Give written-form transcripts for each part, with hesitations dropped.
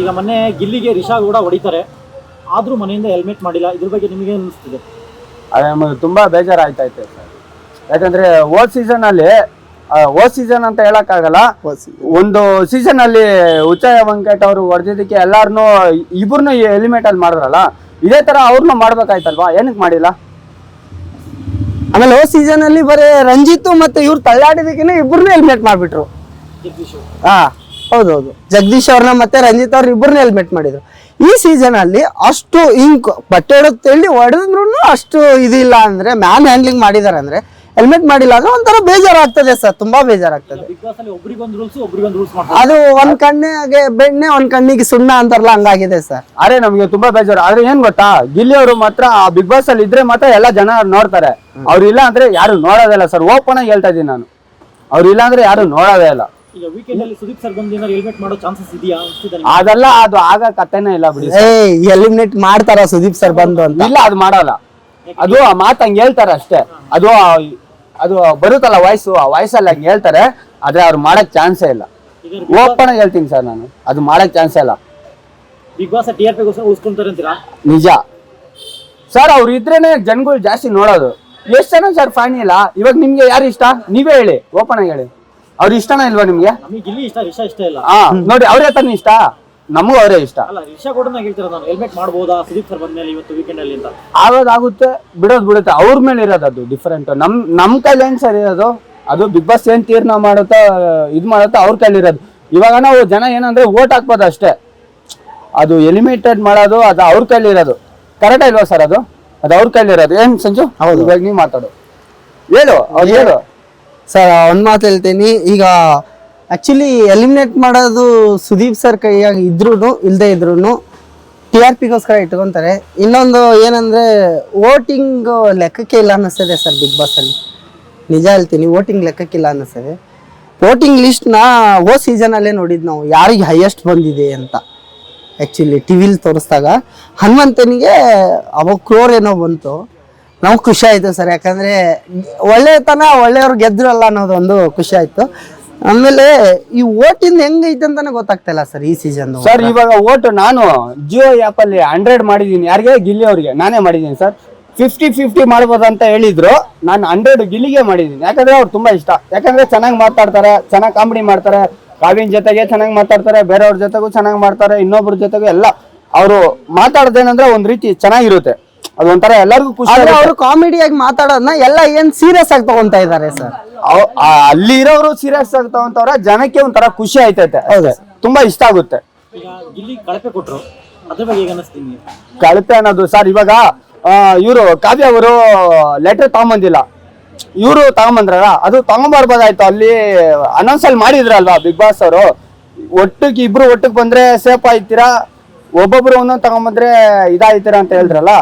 ಈಗ ಮೊನ್ನೆ ಗಿಲ್ಲಿಗೆ ರಿಷಾ ಕೂಡ ಹೊಡಿತಾರೆ, ಆದ್ರೂ ಮನೆಯಿಂದ ಹೆಲ್ಮೆಟ್ ಮಾಡಿಲ್ಲ. ಇದ್ರ ಬಗ್ಗೆ ನಿಮಗೆ ಅನಿಸ್ತಿದೆ? ಅದೇ ನಮಗೆ ತುಂಬಾ ಬೇಜಾರಾಯ್ತೈತೆ ಸರ್. ಯಾಕಂದ್ರೆ ಹೋದ್ ಸೀಸನ್ ಅಂತ ಹೇಳಕ್ಕಾಗಲ್ಲ, ಒಂದು ಸೀಸನ್ ಅಲ್ಲಿ ಉಚ್ಚಯ ವೆಂಕಟ್ ಅವರು ಹೊಡೆದಿದ್ದಕ್ಕೆ ಎಲ್ಲಾರನು ಇಬ್ಬರನ್ನು ಎಲಿಮಿನೇಟ್ ಅಲ್ಲಿ ಮಾಡಿದ್ರಲ್ಲ, ಇದೇ ತರ ಅವ್ರನ್ನ ಮಾಡ್ಬೇಕಾಯ್ತಲ್ವಾ, ಏನಕ್ಕೆ ಮಾಡಿಲ್ಲ? ಆಮೇಲೆ ಹೋದ್ ಸೀಸನ್ ಅಲ್ಲಿ ಬರೀ ರಂಜಿತ್ ಮತ್ತೆ ಇವ್ರು ತಳ್ಳಾಡಿದಕ್ಕೆ ಇಬ್ಬರನ್ನ ಎಲಿಮಿನೇಟ್ ಮಾಡ್ಬಿಟ್ರು. ಹಾ ಹೌದೌದು, ಜಗದೀಶ್ ಅವ್ರನ್ನ ಮತ್ತೆ ರಂಜಿತ್ ಅವ್ರ ಇಬ್ಬರನ್ನ ಹೆಲ್ಮೆಟ್ ಮಾಡಿದ್ರು. ಈ ಸೀಸನ್ ಅಲ್ಲಿ ಅಷ್ಟು ಹಿಂಗ್ ಬಟ್ಟೆ ಹೇಳಿ ಹೊಡೆದ್ರು ಅಷ್ಟು ಇದಿಲ್ಲ ಅಂದ್ರೆ, ಮ್ಯಾನ್ ಹ್ಯಾಂಡ್ಲಿಂಗ್ ಮಾಡಿದಾರೆ ಅಂದ್ರೆ, ಹೆಲ್ಮೆಟ್ ಮಾಡಿಲ್ಲ ಅಂದ್ರೆ ಒಂಥರ ಬೇಜಾರಾಗ್ತದೆ ಸರ್, ತುಂಬಾ ಬೇಜಾರಾಗ್ತದೆ. ಅದು ಒಂದ್ ಕಣ್ಣಿಗೆ ಬೆಣ್ಣೆ ಒಂದ್ ಕಣ್ಣಿಗೆ ಸುಣ್ಣ ಅಂತಾರಲ್ಲ, ಹಂಗಾಗಿದೆ ಸರ್. ಅರೆ ನಮ್ಗೆ ತುಂಬಾ ಬೇಜಾರು. ಆದ್ರೆ ಏನ್ ಗೊತ್ತಾ, ಗಿಲ್ಲಿ ಅವರು ಮಾತ್ರ ಆ ಬಿಗ್ ಬಾಸ್ ಅಲ್ಲಿ ಇದ್ರೆ ಮಾತ್ರ ಎಲ್ಲಾ ಜನ ನೋಡ್ತಾರೆ, ಅವ್ರು ಇಲ್ಲ ಅಂದ್ರೆ ಯಾರು ನೋಡೋದಿಲ್ಲ ಸರ್. ಓಪನ್ ಆಗಿ ಹೇಳ್ತಾ ಇದೀನಿ ನಾನು, ಅವ್ರು ಇಲ್ಲ ಅಂದ್ರೆ ಯಾರು ನೋಡೋದೇ ಇಲ್ಲ. ಈಗ ವೀಕೆಂಡ್ ಅಲ್ಲಿ ಸುದೀಪ್ ಸರ್ ಬಂದು ಏನಾದ್ರು ಹೆಲ್ಮೆಟ್ ಮಾಡೋ ಚಾನ್ಸಸ್ ಇದೆಯಾ? ಅದೆಲ್ಲ ಅದು ಆಗ ಕಥೆನೇ ಇಲ್ಲ ಬಿಡಿ. ಎಲಿಮಿನೇಟ್ ಮಾಡ್ತಾರ ಸುದೀಪ್ ಸರ್ ಬಂದು ಅಂತ? ಇಲ್ಲ, ಅದು ಮಾಡಲ್ಲ. ಅದು ಆ ಮಾತು ಹಂಗೆ ಹೇಳ್ತಾರೆ ಅಷ್ಟೇ. ಅದು ಬರುತ್ತಲ್ಲ ವಾಯ್ಸು, ಆ ವಾಯ್ಸಲ್ಲಿ ಹಂಗೆ ಹೇಳ್ತಾರೆ, ಆದ್ರೆ ಅವ್ರು ಮಾಡಕ್ ಚಾನ್ಸೇ ಇಲ್ಲ. ಓಪನ್ ಆಗಿ ಹೇಳ್ತೀನಿ ಸರ್ ನಾನು, ಅದು ಮಾಡಕ್ ಚಾನ್ಸೇ ಇಲ್ಲ. ಬಿಗ್ ಬಾಸ್ TRP ಉಳಿಸ್ಕೊಂತಾರೆ ಅಂತೀರಾ? ನಿಜ ಸರ್, ಅವ್ರು ಇದ್ರೇನೆ ಜನಗಳು ಜಾಸ್ತಿ ನೋಡೋದು. ಎಷ್ಟು ಜನ ಸರ್ ಫ್ಯಾನ್ ಇಲ್ಲ? ಇವಾಗ ನಿಮ್ಗೆ ಯಾರು ಇಷ್ಟ ನೀವೇ ಹೇಳಿ, ಓಪನ್ ಆಗಿ ಹೇಳಿ. ಅವ್ರು ಇಷ್ಟನಾ ಇಲ್ವಾ ನಿಮ್ಗೆ? ನಮಗೆ ಗಿಲ್ಲಿ ಇಷ್ಟ, ರಿಷಾ ಇಷ್ಟ ಇಲ್ಲ. ನೋಡಿ, ಅವ್ರೇ ತಾನೇ ಇಷ್ಟ, ನಮಗೂ ಅವರೇ ಇಷ್ಟ. ಅಲ್ಲ, ರಿಷಾ ಕೂಡ ಹೇಳ್ತೀರ ನಾನು ಹೆಲ್ಮೆಟ್ ಮಾಡ್ಬೋದಾ ಸುದೀಪ್ ಸರ್ ಬಂದ್ಮೇಲೆ ಇವತ್ತು ವೀಕೆಂಡ್ ಅಲ್ಲಿ ಅಂತ? ಆಗೋದಾಗುತ್ತೆ, ಬಿಡುತ್ತೆ, ಅವ್ರ ಮೇಲೆ ಇರೋದು. ಅದು ಡಿಫರೆಂಟ್. ನಮ್ ಕೈಲಿ ಏನ್ ಸರ್ ಇರೋದು, ಅದು ಬಿಗ್ ಬಾಸ್ ಏನ್ ತೀರ್ಮಾನ ಮಾಡುತ್ತೋ ಇದು ಮಾಡುತ್ತೋ ಅವ್ರ ಕೈಲಿ ಇರೋದು. ಇವಾಗ ನಾವು ಜನ ಏನಂದ್ರೆ ಓಟ್ ಹಾಕ್ಬೋದು ಅಷ್ಟೇ, ಅದು ಎಲಿಮಿನೇಟೆಡ್ ಮಾಡೋದು ಅದು ಅವ್ರ ಕೈಲಿ ಇರೋದು. ಕರೆಕ್ಟ್ ಇಲ್ವಾ ಸರ್? ಅದು ಅವ್ರ ಕೈಲಿ ಇರೋದು. ಏನ್ ಸಂಜು? ಹೌದು, ಇವಾಗ ನೀವು ಮಾತಾಡು, ಹೇಳು, ಅವ್ರು ಹೇಳು ಸರ್. ಒಂದ್ ಮಾತು ಹೇಳ್ತೀನಿ, ಈಗ ಆಕ್ಚುಲಿ ಎಲಿಮಿನೇಟ್ ಮಾಡೋದು ಸುದೀಪ್ ಸರ್ ಕೈಯಾಗ ಇದ್ರೂ ಇಲ್ಲದೆ ಇದ್ರೂ TRPಗೋಸ್ಕರ ಇಟ್ಕೊಂತಾರೆ. ಇನ್ನೊಂದು ಏನಂದ್ರೆ ವೋಟಿಂಗ್ ಲೆಕ್ಕಕ್ಕೆ ಇಲ್ಲ ಅನ್ನಿಸ್ತದೆ ಸರ್ ಬಿಗ್ ಬಾಸ್ ಅಲ್ಲಿ. ನಿಜ ಹೇಳ್ತೀನಿ, ವೋಟಿಂಗ್ ಲೆಕ್ಕಕ್ಕಿಲ್ಲ ಅನ್ನಿಸ್ತದೆ. ವೋಟಿಂಗ್ ಲಿಸ್ಟ್ನ ಹೋದ್ ಸೀಸನ್ ಅಲ್ಲೇ ನೋಡಿದ್ ನಾವು, ಯಾರಿಗೆ ಹೈಯೆಸ್ಟ್ ಬಂದಿದೆ ಅಂತ. ಆ್ಯಕ್ಚುಲಿ ಟಿವಿಲಿ ತೋರಿಸ್ದಾಗ ಹನುಮಂತನಿಗೆ ಅವಾಗ ಕ್ರೋರ್ ಏನೋ ಬಂತು, ನಮ್ಗೆ ಖುಷಿ ಆಯ್ತು ಸರ್. ಯಾಕಂದ್ರೆ ಒಳ್ಳೆಯವ್ರು ಗೆದ್ರಲ್ಲ ಅನ್ನೋದೊಂದು ಖುಷಿ ಆಯ್ತು. ಆಮೇಲೆ ಈ ಓಟಿಂದ ಹೆಂಗೈತೆ ಅಂತಾನೆ ಗೊತ್ತಾಗ್ತಾ ಇಲ್ಲ ಸರ್ ಈ ಸೀಸನ್. ಸರ್ ಇವಾಗ ಓಟ್ ನಾನು ಜಿಯೋ ಆ್ಯಪ್ ಅಲ್ಲಿ 100 ಮಾಡಿದೀನಿ. ಯಾರಿಗೆ? ಗಿಲ್ಲಿ ಅವ್ರಿಗೆ ನಾನೇ ಮಾಡಿದೀನಿ ಸರ್. 50-50 ಮಾಡ್ಬೋದು ಅಂತ ಹೇಳಿದ್ರು, ನಾನು 100 ಗಿಲ್ಲಿಗೆ ಮಾಡಿದೀನಿ. ಯಾಕಂದ್ರೆ ಅವ್ರು ತುಂಬಾ ಇಷ್ಟ. ಯಾಕಂದ್ರೆ ಚೆನ್ನಾಗಿ ಮಾತಾಡ್ತಾರೆ, ಚೆನ್ನಾಗಿ ಕಾಮಿಡಿ ಮಾಡ್ತಾರೆ, ಕಾವಿನ ಜೊತೆಗೆ ಚೆನ್ನಾಗಿ ಮಾತಾಡ್ತಾರೆ, ಬೇರೆಯವ್ರ ಜೊತೆಗೂ ಚೆನ್ನಾಗಿ ಮಾಡ್ತಾರೆ, ಇನ್ನೊಬ್ರ ಜೊತೆಗೂ ಎಲ್ಲ. ಅವರು ಮಾತಾಡೋದೇನಂದ್ರೆ ಒಂದ್ ರೀತಿ ಚೆನ್ನಾಗಿರುತ್ತೆ, ಅದೊಂಥರ ಎಲ್ಲರಿಗೂ ಖುಷಿ. ಅವರು ಕಾಮಿಡಿಯಾಗಿ ಮಾತಾಡೋದನ್ನ ಎಲ್ಲ ಏನ್ ಸೀರಿಯಸ್ ಆಗಿ ತಗೊಂತಾ ಇದಾರೆ ಸರ್. ಅಲ್ಲಿ ಇರೋರು ಸೀರಿಯಸ್ ಆಗಿ ತಗೊಂತವ್ರ, ಜನಕ್ಕೆ ಒಂಥರ ಖುಷಿ ಆಯ್ತೈತೆ, ತುಂಬಾ ಇಷ್ಟ ಆಗುತ್ತೆ. ಈಗ ಗಿಲ್ಲಿ ಕಳಪೆ ಕೊಟ್ರು, ಅದ್ರ ಬಗ್ಗೆ ಹೇಗೆ ಅನಿಸ್ತೀನಿ? ಕಳಪೆ ಅನ್ನೋದು ಸರ್, ಇವಾಗ ಇವರು ಕಾವ್ಯ ಅವರು ಲೆಟರ್ ತಗೊಂಬಂದಿಲ್ಲ, ಇವರು ತಗೊಂಬಂದ್ರಲ್ಲ, ಅದು ತಗೊಂಬರ್ಬೋದಾಯ್ತು. ಅಲ್ಲಿ ಅನೌನ್ಸ್ ಅಲ್ಲಿ ಮಾಡಿದ್ರಲ್ವಾ ಬಿಗ್ ಬಾಸ್ ಅವರು, ಇಬ್ರು ಒಟ್ಟಿಗೆ ಬಂದ್ರೆ ಸೇಫ್ ಆಯ್ತೀರಾ, ಒಬ್ಬೊಬ್ರು ಒಂದೊಂದು ತಗೊಂಬಂದ್ರೆ ಇದಾಯ್ತೀರಾ ಅಂತ ಹೇಳಿದ್ರಲ್ಲ.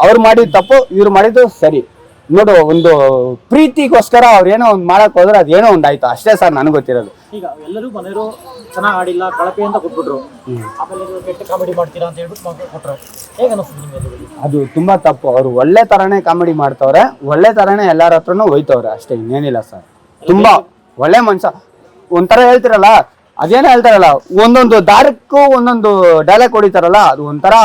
ಅವ್ರು ಮಾಡಿದ ತಪ್ಪು, ಇವ್ರು ಮಾಡಿದ್ದು ಸರಿ. ನೋಡು, ಒಂದು ಪ್ರೀತಿಗೋಸ್ಕರ ಅವ್ರು ಏನೋ ಒಂದು ಮಾಡಕ್ ಹೋದ್ರೆ ಅದೇನೋ ಒಂದು ಆಯ್ತು ಅಷ್ಟೇ ಸರ್, ನನಗೆ ಗೊತ್ತಿರೋದು. ಈಗ ಎಲ್ಲರೂ ಮನೆಯವರು ಚೆನ್ನಾಗಿ ಆಡಿಲ್ಲ, ಕಳಪೆ ಅಂತ ಕೊಟ್ಬಿಟ್ರು, ಆಮೇಲೆ ಕೆಟ್ಟ ಕಾಮಿಡಿ ಮಾಡ್ತೀರಾ ಅಂತ ಹೇಳ್ಬಿಟ್ಟು ಕೊಟ್ರು. ಹೇಗೆ ಅನಿಸ್ತದೆ ನಿಮಗೆ? ಅದು ತುಂಬಾ ತಪ್ಪು. ಅವ್ರು ಒಳ್ಳೆ ತರಾನೇ ಕಾಮಿಡಿ ಮಾಡ್ತವ್ರೆ, ಒಳ್ಳೆ ತರಾನೇ ಎಲ್ಲಾರ ಹತ್ರನೂ ಹೋಯ್ತವ್ರೆ ಅಷ್ಟೇ, ಇನ್ನೇನಿಲ್ಲ ಸರ್. ತುಂಬಾ ಒಳ್ಳೆ ಮನ್ಸ. ಒಂಥರ ಹೇಳ್ತಿರಲ್ಲ, ಅದೇನೋ ಹೇಳ್ತಾರಲ್ಲ, ಒಂದೊಂದು ದಾರಕ್ಕೂ ಒಂದೊಂದು ಡೈಲಾಗ್ ಹೊಡಿತಾರಲ್ಲ, ಅದು ಒಂಥರ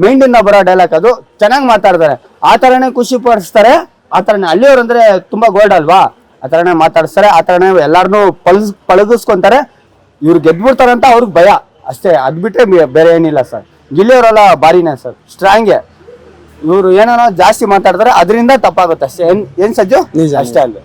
ಮೈಂಡ್ ಇಂದ ಬರೋ ಡೈಲಾಗ್. ಅದು ಚೆನ್ನಾಗಿ ಮಾತಾಡ್ತಾರೆ, ಆ ತರನೇ ಖುಷಿ ಪಡಿಸ್ತಾರೆ, ಆ ತರನೇ. ಅಲ್ಲಿಯವ್ರು ಅಂದ್ರೆ ತುಂಬಾ ಗೋಲ್ಡ್ ಅಲ್ವಾ, ಆ ತರನೇ ಮಾತಾಡಿಸ್ತಾರೆ, ಆ ತರನೇ ಎಲ್ಲಾರನ್ನೂ ಪಳಗಿಸ್ಕೊಂತಾರೆ. ಇವ್ರು ಗೆದ್ಬಿಡ್ತಾರಂತ ಅವ್ರಿಗೆ ಭಯ ಅಷ್ಟೇ, ಅದ್ ಬಿಟ್ರೆ ಬೇರೆ ಏನಿಲ್ಲ ಸರ್. ಗಿಲ್ಲಿಯವರೆಲ್ಲ ಬಾರಿನೇ ಸರ್, ಸ್ಟ್ರಾಂಗೆ. ಇವ್ರು ಏನೋ ಜಾಸ್ತಿ ಮಾತಾಡ್ತಾರೆ, ಅದರಿಂದ ತಪ್ಪಾಗುತ್ತೆ ಅಷ್ಟೇ. ಏನ್ ಸಜ್ಜು? ಅಷ್ಟೇ ಅಲ್ಲ.